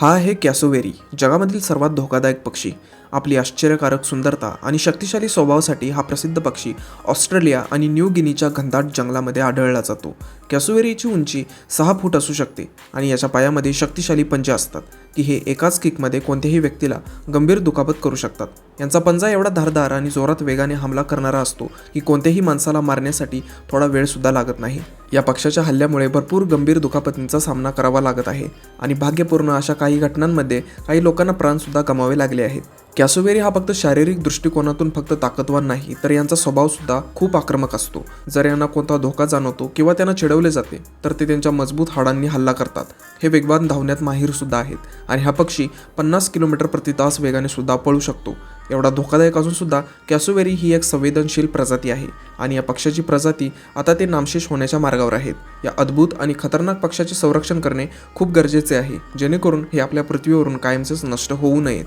हा आहे कॅसोवेरी, जगामधील सर्वात धोकादायक पक्षी. आपली आश्चर्यकारक सुंदरता आणि शक्तिशाली स्वभावासाठी हा प्रसिद्ध पक्षी ऑस्ट्रेलिया आणि न्यू गिनीच्या घनदाट जंगलामध्ये आढळला जातो. कॅसोवेरीची उंची 6 फूट असू शकते आणि याच्या पायामध्ये शक्तिशाली पंजे असतात की हे एकाच किकमध्ये कोणत्याही व्यक्तीला गंभीर दुखापत करू शकतात. यांचा पंजा एवढा धारदार आणि जोरात वेगाने हमला करणारा असतो की कोणत्याही माणसाला मारण्यासाठी थोडा वेळसुद्धा लागत नाही. या पक्षाच्या हल्ल्यामुळे भरपूर गंभीर दुखापतींचा सामना करावा लागत आहे आणि भाग्यपूर्ण अशा काही घटनांमध्ये काही लोकांना प्राणसुद्धा गमावे लागले आहेत. कॅसोवेरी हा फक्त शारीरिक दृष्टिकोनातून फक्त ताकदवान नाही, तर यांचा स्वभावसुद्धा खूप आक्रमक असतो. जर यांना कोणता धोका जाणवतो किंवा त्यांना चिडवले जाते तर ते त्यांच्या मजबूत हाडांनी हल्ला करतात. हे वेगवान धावण्यात माहीरसुद्धा आहेत आणि हा पक्षी 50 किलोमीटर प्रति तास वेगाने सुद्धा पळू शकतो. एवढा धोकादायक असून सुद्धा कॅसोवेरी ही एक संवेदनशील प्रजाती आहे आणि या पक्षाची प्रजाती आता ते नामशेष होण्याच्या मार्गावर आहेत. या अद्भुत आणि खतरनाक पक्षाचे संरक्षण करणे खूप गरजेचे आहे, जेणेकरून हे आपल्या पृथ्वीवरून कायमचेच नष्ट होऊ नयेत.